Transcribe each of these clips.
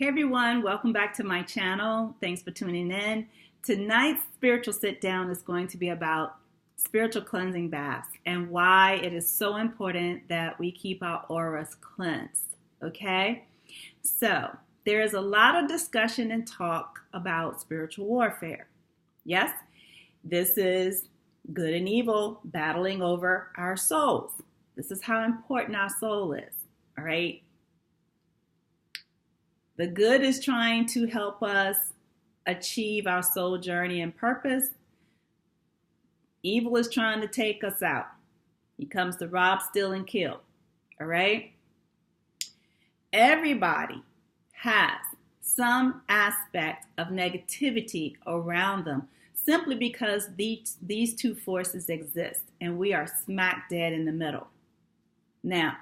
Hey everyone, welcome back to my channel. Thanks for tuning in. Tonight's spiritual sit down is going to be about spiritual cleansing baths and why it is so important that we keep our auras cleansed. Okay? So, there is a lot of discussion and talk about spiritual warfare. Yes, this is good and evil battling over our souls. This is how important our soul is. All right? The good is trying to help us achieve our soul journey and purpose. Evil is trying to take us out. He comes to rob, steal, and kill. All right? Everybody has some aspect of negativity around them simply because these two forces exist and we are smack dead in the middle. Now,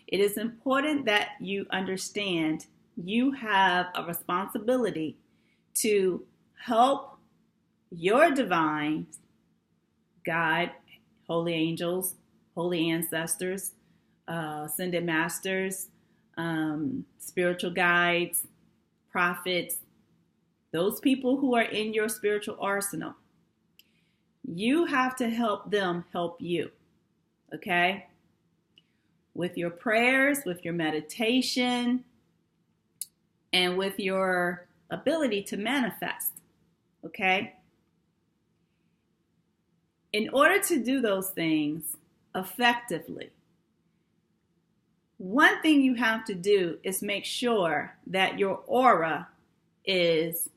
it is important that you understand you have a responsibility to help your divine guide, holy angels, holy ancestors, ascended masters, spiritual guides, prophets, those people who are in your spiritual arsenal. You have to help them help you, okay? With your prayers, with your meditation, and with your ability to manifest, okay? In order to do those things effectively, one thing you have to do is make sure that your aura is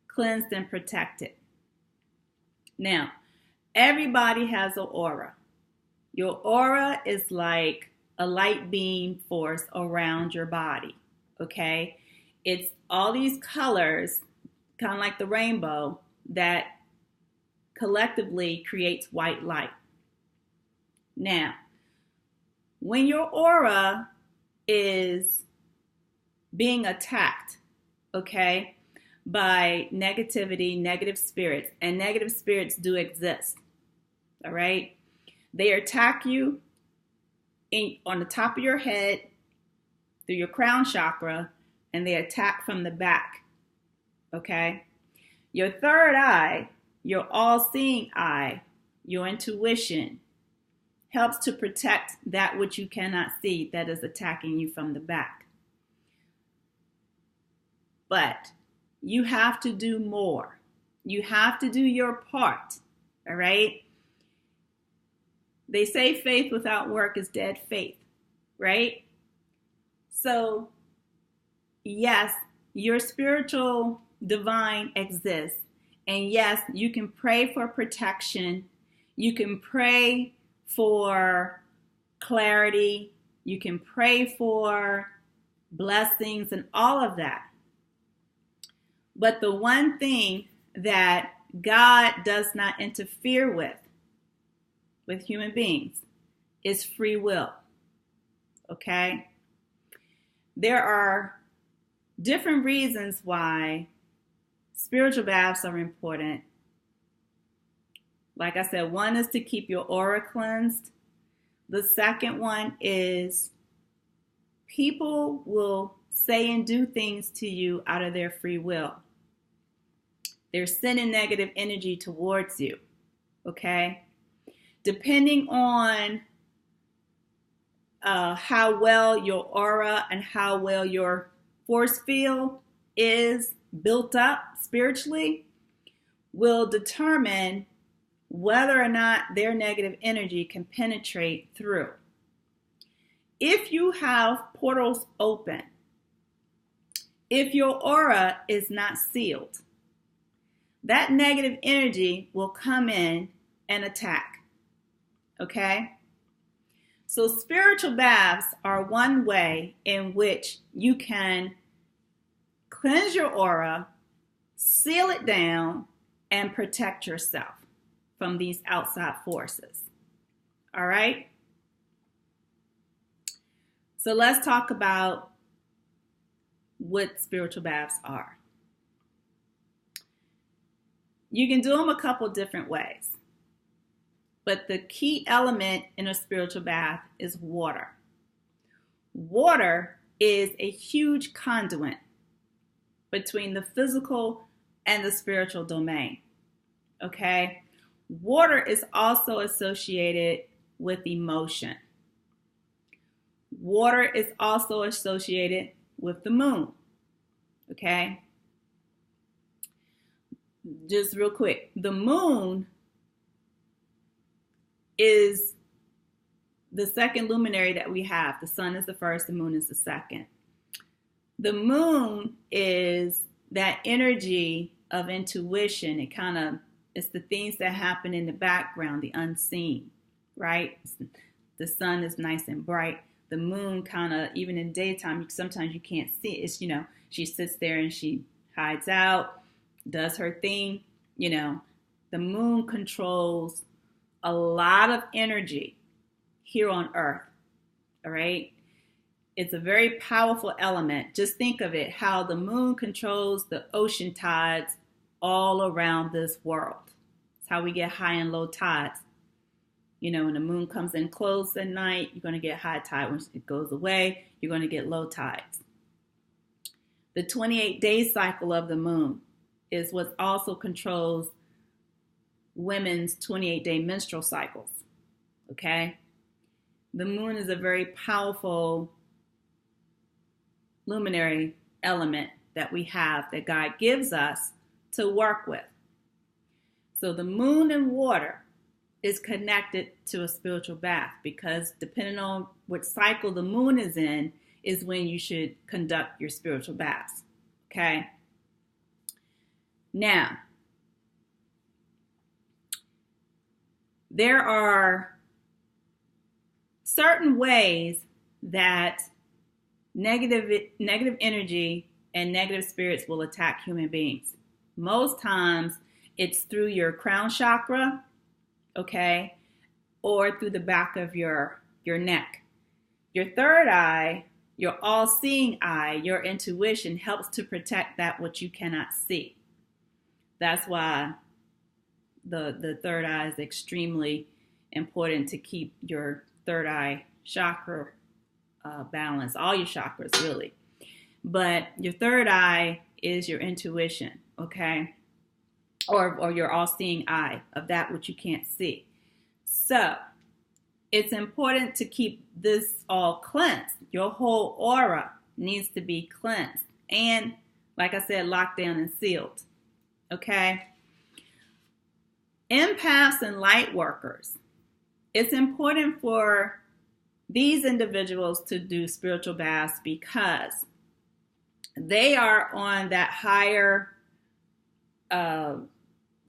cleansed and protected. Now, everybody has an aura. Your aura is like a light beam force around your body, okay? It's all these colors, kind of like the rainbow, that collectively creates white light. Now, when your aura is being attacked, okay, by negativity, negative spirits, and negative spirits do exist, all right? They attack you on the top of your head, through your crown chakra, and they attack from the back, okay? Your third eye, your all-seeing eye, your intuition, helps to protect that which you cannot see that is attacking you from the back. But you have to do more. You have to do your part, all right? They say faith without work is dead faith, right? So, yes, your spiritual divine exists. And yes, you can pray for protection. You can pray for clarity. You can pray for blessings and all of that. But the one thing that God does not interfere with human beings is free will. Okay? There are different reasons why spiritual baths are important. Like I said, one is to keep your aura cleansed. The second one is people will say and do things to you out of their free will. They're sending negative energy towards you, okay? Depending on how well your aura and how well your force field is built up spiritually will determine whether or not their negative energy can penetrate through. If you have portals open, if your aura is not sealed, that negative energy will come in and attack. Okay? So spiritual baths are one way in which you can cleanse your aura, seal it down, and protect yourself from these outside forces. All right? So let's talk about what spiritual baths are. You can do them a couple different ways. But the key element in a spiritual bath is water. Water is a huge conduit between the physical and the spiritual domain. Okay? Water is also associated with emotion. Water is also associated with the moon. Okay? Just real quick, the moon is the second luminary that we have. The sun is the first, the moon is the second. The moon is that energy of intuition. It's the things that happen in the background, the unseen, right? The sun is nice and bright. The moon even in daytime, sometimes you can't see it. It's, she sits there and she hides out, does her thing. The moon controls a lot of energy here on Earth, all right? It's a very powerful element. Just think of it, how the moon controls the ocean tides all around this world. It's how we get high and low tides. When the moon comes in close at night, you're going to get high tide. When it goes away, you're going to get low tides. The 28-day cycle of the moon is what also controls women's 28-day menstrual cycles, okay? The moon is a very powerful luminary element that we have, that God gives us to work with. So the moon and water is connected to a spiritual bath, because depending on what cycle the moon is in is when you should conduct your spiritual baths, okay? Now, there are certain ways that negative energy and negative spirits will attack human beings. Most times it's through your crown chakra, okay, or through the back of your neck. Your third eye, your all-seeing eye, your intuition helps to protect that which you cannot see. That's why the third eye is extremely important, to keep your third eye chakra balanced, all your chakras really. But your third eye is your intuition, okay? Or your all-seeing eye of that which you can't see. So it's important to keep this all cleansed. Your whole aura needs to be cleansed and, like I said, locked down and sealed, okay? Empaths and light workers. It's important for these individuals to do spiritual baths because they are on that higher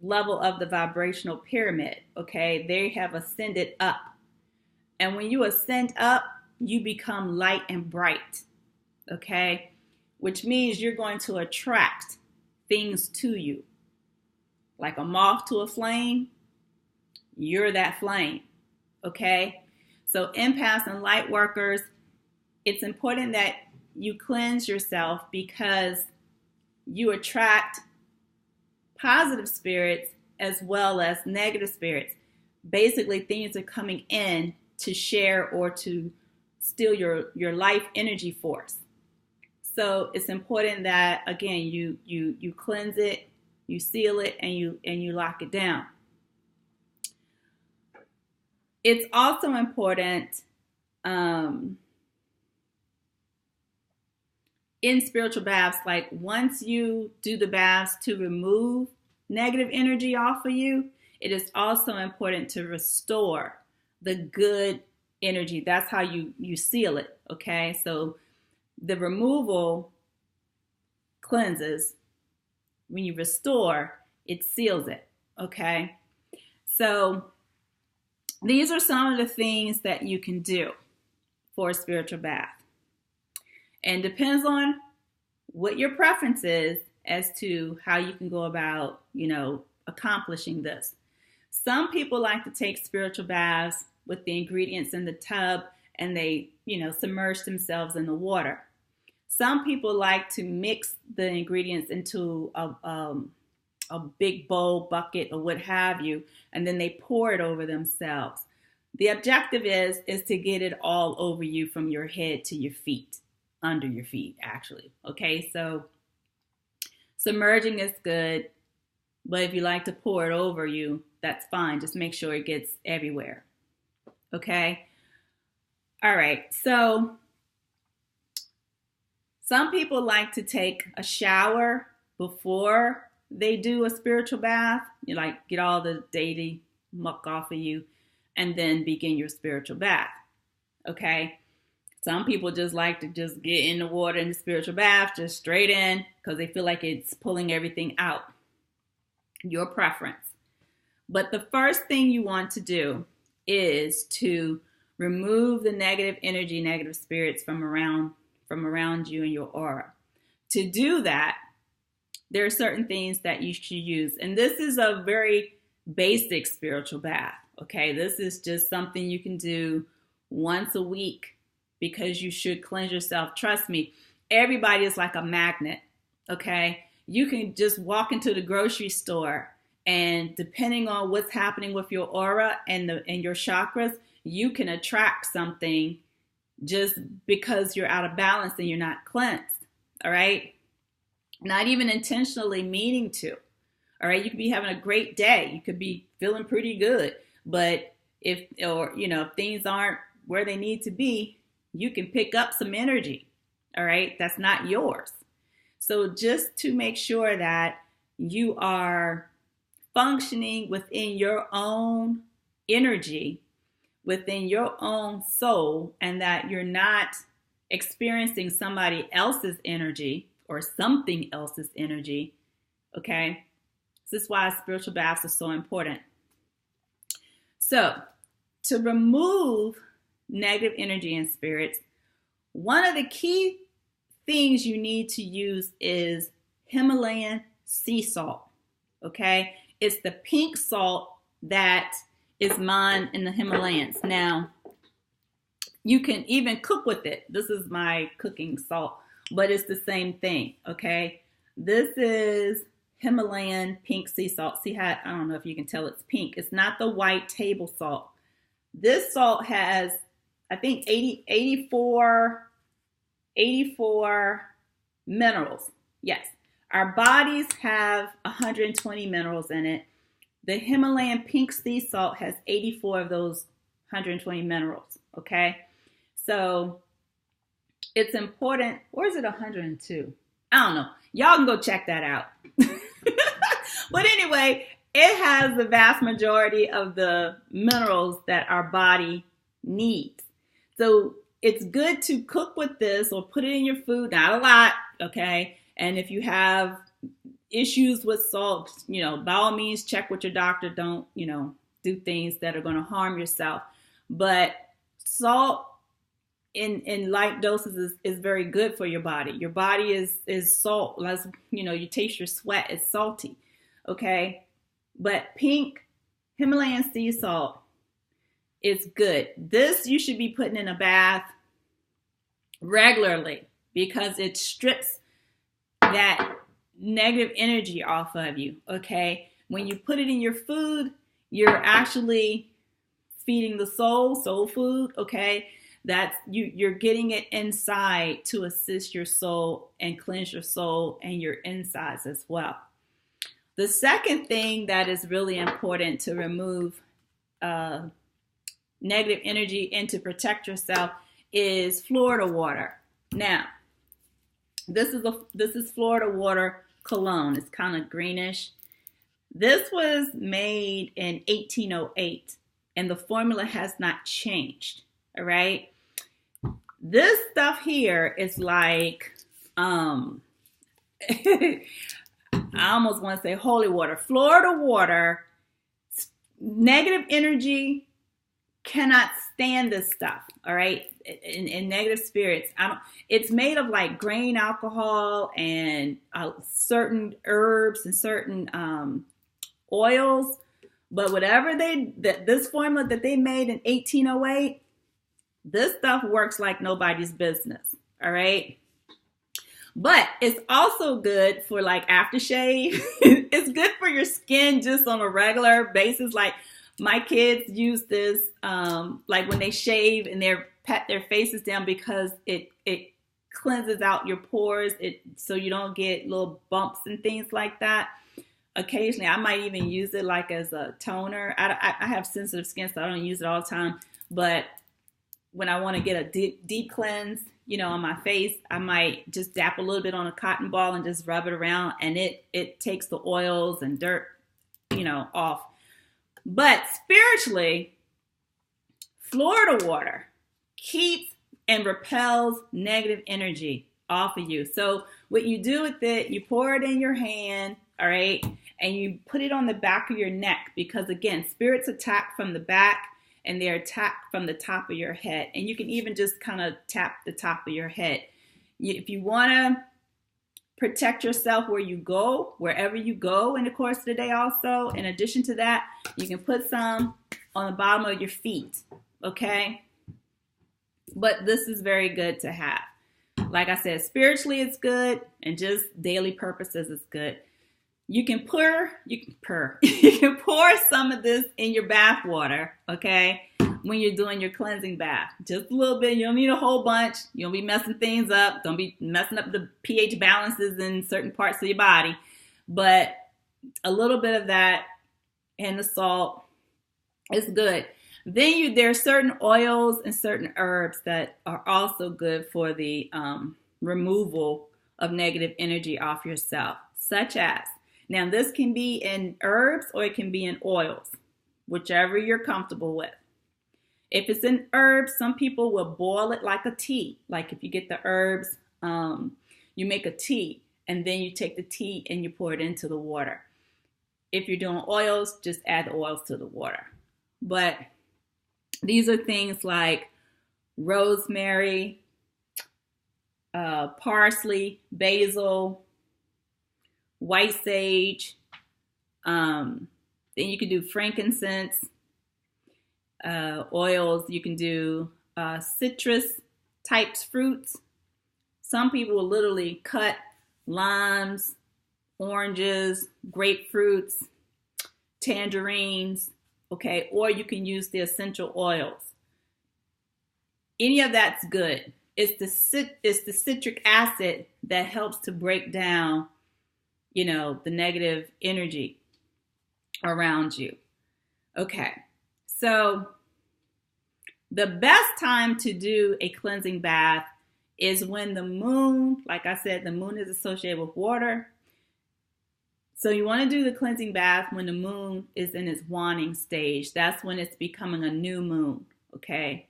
level of the vibrational pyramid, okay? They have ascended up. And when you ascend up, you become light and bright, okay? Which means you're going to attract things to you. Like a moth to a flame, you're that flame, okay? So empaths and light workers, it's important that you cleanse yourself because you attract positive spirits as well as negative spirits. Basically, things are coming in to share or to steal your life energy force. So it's important that, again, you cleanse it, you seal it, and you lock it down. It's also important in spiritual baths, like once you do the baths to remove negative energy off of you, it is also important to restore the good energy. That's how you seal it, okay? So the removal cleanses. When you restore, it seals it, okay? So these are some of the things that you can do for a spiritual bath. And depends on what your preference is as to how you can go about, accomplishing this. Some people like to take spiritual baths with the ingredients in the tub and they, submerge themselves in the water. Some people like to mix the ingredients into a big bowl, bucket, or what have you, and then they pour it over themselves. The objective is to get it all over you from your head to your feet, under your feet, actually. Okay, so Submerging is good, but if you like to pour it over you, that's fine. Just make sure it gets everywhere. Okay? All right. So some people like to take a shower before they do a spiritual bath. You like get all the daily muck off of you and then begin your spiritual bath. Okay? Some people just like to just get in the water in the spiritual bath, just straight in, because they feel like it's pulling everything out. Your preference. But the first thing you want to do is to remove the negative energy, negative spirits from around you and your aura. To do that, there are certain things that you should use. And this is a very basic spiritual bath. Okay, this is just something you can do once a week because you should cleanse yourself. Trust me, everybody is like a magnet. Okay, you can just walk into the grocery store, and depending on what's happening with your aura and your chakras, you can attract something just because you're out of balance and you're not cleansed. All right, not even intentionally meaning to. All right, you could be having a great day. You could be feeling pretty good, but if things aren't where they need to be, you can pick up some energy. All right, that's not yours. So just to make sure that you are functioning within your own energy, within your own soul, and that you're not experiencing somebody else's energy or something else's energy. Okay, this is why spiritual baths are so important. So to remove negative energy and spirits, one of the key things you need to use is Himalayan sea salt. Okay, it's the pink salt that is mined in the Himalayas. Now, you can even cook with it. This is my cooking salt, but it's the same thing. Okay, this is Himalayan pink sea salt. See how, I don't know if you can tell it's pink. It's not the white table salt. This salt has, I think, 84 minerals. Yes. Our bodies have 120 minerals in it. The Himalayan pink sea salt has 84 of those 120 minerals. Okay. So it's important. Or is it 102? I don't know. Y'all can go check that out. But anyway, it has the vast majority of the minerals that our body needs. So it's good to cook with this or put it in your food, not a lot, okay? And if you have issues with salt, by all means, check with your doctor. Don't, do things that are going to harm yourself. But salt in light doses is very good for your body. Your body is salt. You taste your sweat. It's salty, okay? But pink Himalayan sea salt is good. This you should be putting in a bath regularly because it strips that negative energy off of you, okay? When you put it in your food, you're actually feeding the soul food, okay? That's you're getting it inside to assist your soul and cleanse your soul and your insides as well. The second thing that is really important to remove negative energy and to protect yourself is Florida water. Now, this is Florida water cologne. It's kind of greenish. This was made in 1808, and the formula has not changed. All right. This stuff here is like, I almost want to say holy water. Florida water, negative energy cannot stand this stuff, all right? In negative spirits. It's made of like grain alcohol and certain herbs and certain oils. But whatever this formula that they made in 1808, this stuff works like nobody's business, all right? But it's also good for like aftershave. It's good for your skin just on a regular basis. Like my kids use this like when they shave and they pat their faces down because it cleanses out your pores, so you don't get little bumps and things like that. Occasionally, I might even use it like as a toner. I have sensitive skin, so I don't use it all the time. But when I want to get a deep cleanse, on my face, I might just dap a little bit on a cotton ball and just rub it around, and it takes the oils and dirt, off. But spiritually, Florida water keeps and repels negative energy off of you. So what you do with it, you pour it in your hand, all right, and you put it on the back of your neck, because again, spirits attack from the back and they're attacked from the top of your head. And you can even just kind of tap the top of your head. If you want to protect yourself wherever you go in the course of the day also, in addition to that, you can put some on the bottom of your feet, okay? But this is very good to have. Like I said, spiritually it's good, and just daily purposes it's good. You can pour some of this in your bath water, okay, when you're doing your cleansing bath. Just a little bit. You don't need a whole bunch. You don't be messing things up. Don't be messing up the pH balances in certain parts of your body. But a little bit of that and the salt is good. Then there are certain oils and certain herbs that are also good for the removal of negative energy off yourself, such as, now this can be in herbs or it can be in oils, whichever you're comfortable with. If it's in herbs, some people will boil it like a tea. Like if you get the herbs, you make a tea, and then you take the tea and you pour it into the water. If you're doing oils, just add the oils to the water. But these are things like rosemary, parsley, basil, white sage. Then you can do frankincense, oils. You can do citrus types fruits. Some people will literally cut limes, oranges, grapefruits, tangerines, okay? Or you can use the essential oils. Any of that's good. It's the citric acid that helps to break down, the negative energy around you. Okay, so the best time to do a cleansing bath is when the moon, like I said, the moon is associated with water. So you want to do the cleansing bath when the moon is in its waning stage. That's when it's becoming a new moon, okay?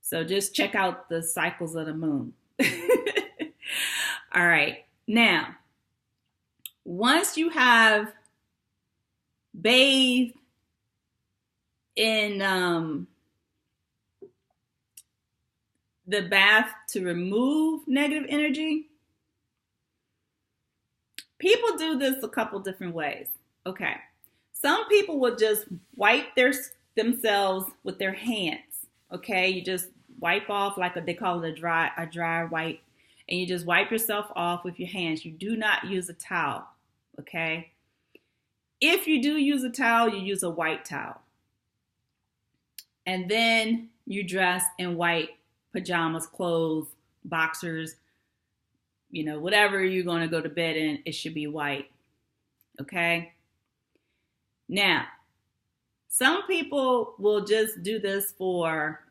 So just check out the cycles of the moon. All right. Now, once you have bathed in the bath to remove negative energy, people do this a couple different ways. Okay. Some people will just wipe themselves with their hands. Okay. You just wipe off they call it a dry wipe. And you just wipe yourself off with your hands. You do not use a towel. Okay. If you do use a towel, you use a white towel. And then you dress in white pajamas, clothes, boxers, whatever you're going to go to bed in, it should be white. Okay. Now, some people will just do this for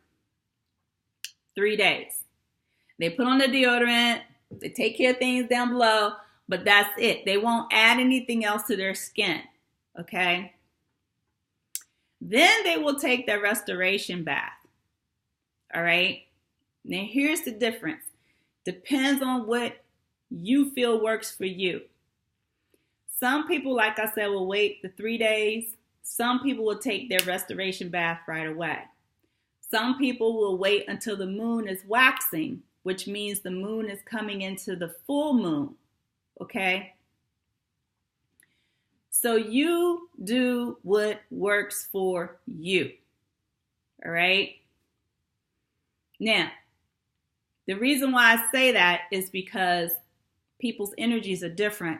3 days. They put on the deodorant, they take care of things down below, but that's it. They won't add anything else to their skin. Okay. Then they will take their restoration bath. All right. Now here's the difference. Depends on what you feel works for you. Some people, like I said, will wait the 3 days. Some people will take their restoration bath right away. Some people will wait until the moon is waxing, which means the moon is coming into the full moon. Okay? So you do what works for you. All right? Now, the reason why I say that is because people's energies are different,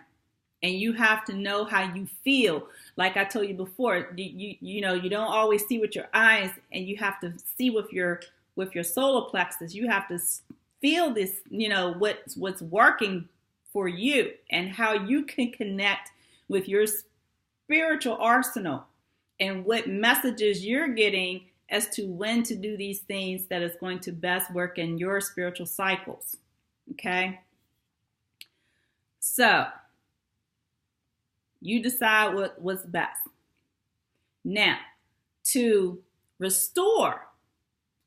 and you have to know how you feel. Like I told you before, you don't always see with your eyes, and you have to see with your solar plexus. You have to feel this, what's working for you and how you can connect with your spiritual arsenal and what messages you're getting as to when to do these things that is going to best work in your spiritual cycles. Okay? So, you decide what's best. Now, to restore,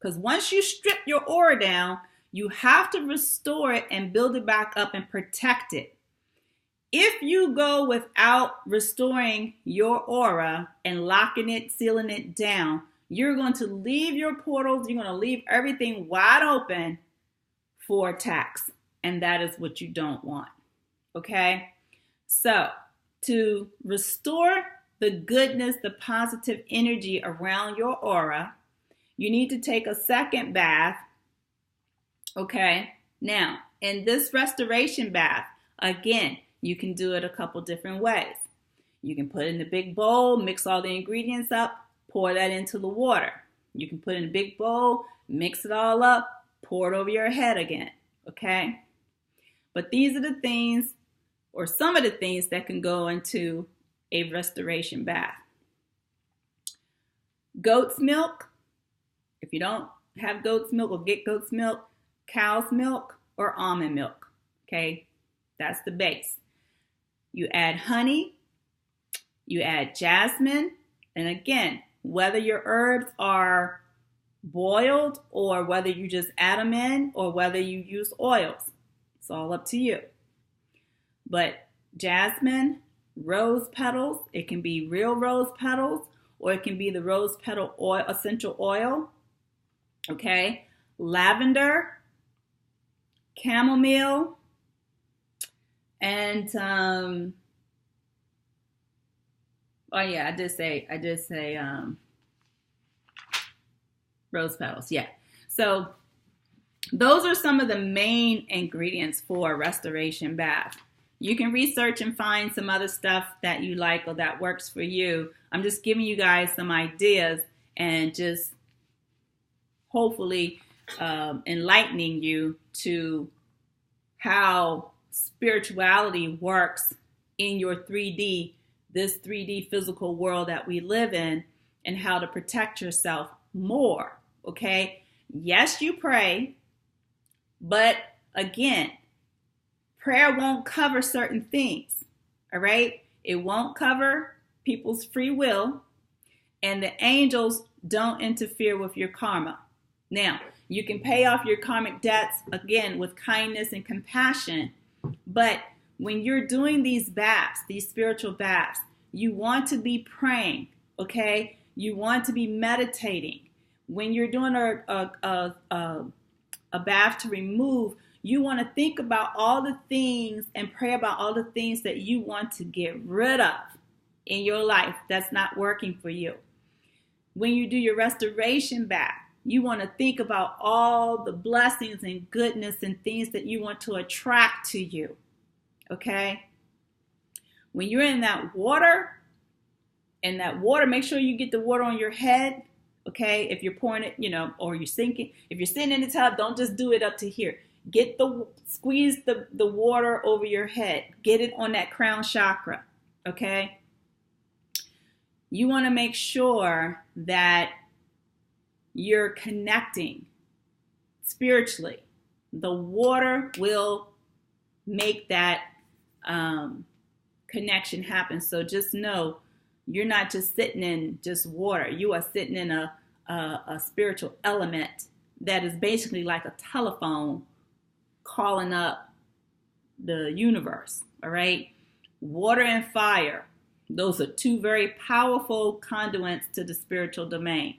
because once you strip your aura down, you have to restore it and build it back up and protect it. If you go without restoring your aura and locking it, sealing it down, you're going to leave your portals, you're going to leave everything wide open for attacks. And that is what you don't want. Okay? So, to restore the goodness, the positive energy around your aura, you need to take a second bath. Okay? Now, in this restoration bath, again, you can do it a couple different ways. You can put it in a big bowl, mix all the ingredients up, pour that into the water. You can put it in a big bowl, mix it all up, pour it over your head again. Okay? But these are the things, or some of the things that can go into a restoration bath. Goat's milk. If you don't have goat's milk or get goat's milk, cow's milk or almond milk. Okay, that's the base. You add honey, you add jasmine, and again, whether your herbs are boiled or whether you just add them in or whether you use oils, it's all up to you. But jasmine, rose petals, it can be real rose petals or it can be the rose petal oil, essential oil. Okay, lavender, chamomile, and I did say rose petals. Yeah. So those are some of the main ingredients for a restoration bath. You can research and find some other stuff that you like or that works for you. I'm just giving you guys some ideas and just hopefully enlightening you to how spirituality works in your 3D, this 3D physical world that we live in, and how to protect yourself more. Okay? Yes, you pray, but again, prayer won't cover certain things. All right? It won't cover people's free will, and the angels don't interfere with your karma. Now, you can pay off your karmic debts, again, with kindness and compassion. But when you're doing these baths, these spiritual baths, you want to be praying, okay? You want to be meditating. When you're doing a bath to remove, you want to think about all the things and pray about all the things that you want to get rid of in your life that's not working for you. When you do your restoration bath, you want to think about all the blessings and goodness and things that you want to attract to you. Okay? When you're in that water, make sure you get the water on your head. Okay? If you're pouring it, or you're sinking. If you're sitting in the tub, don't just do it up to here. Squeeze the water over your head. Get it on that crown chakra. Okay? You want to make sure that you're connecting spiritually. The water will make that connection happen. So just know you're not just sitting in just water. You are sitting in a spiritual element that is basically like a telephone calling up the universe. All right. Water and fire. Those are two very powerful conduits to the spiritual domain.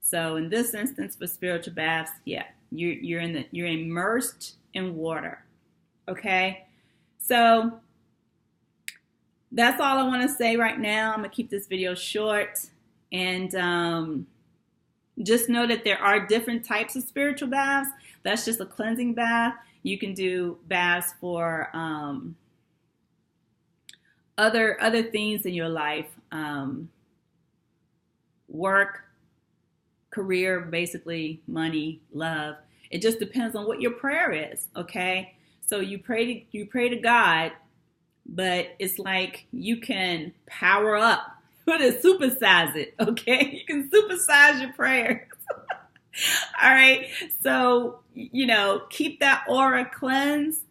So in this instance, for spiritual baths, you're immersed in water. Okay, so that's all I want to say right now. I'm gonna keep this video short, and just know that there are different types of spiritual baths. That's just a cleansing bath. You can do baths for other things in your life, work, career, basically money, love. It just depends on what your prayer is, okay? So you pray to God, but it's like you can power up. What is supersize it, okay? You can supersize your prayer. All right. So, keep that aura cleansed,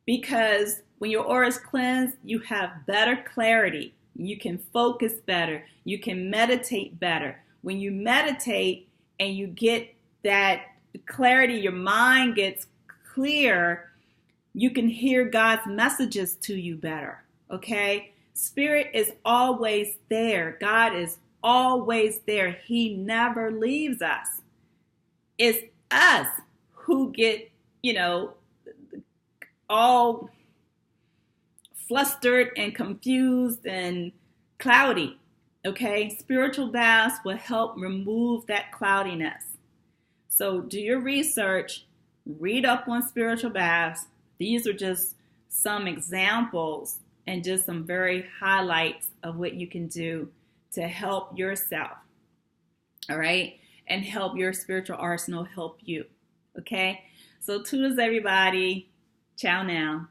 because when your aura is cleansed, you have better clarity. You can focus better. You can meditate better. When you meditate and you get that clarity, your mind gets clear, you can hear God's messages to you better. Okay? Spirit is always there. God is always there. He never leaves us. It's us who get, all flustered and confused and cloudy. Okay? Spiritual baths will help remove that cloudiness. So do your research, read up on spiritual baths. These are just some examples and just some very highlights of what you can do to help yourself. All right? And help your spiritual arsenal help you. Okay? So toodles, everybody. Ciao now.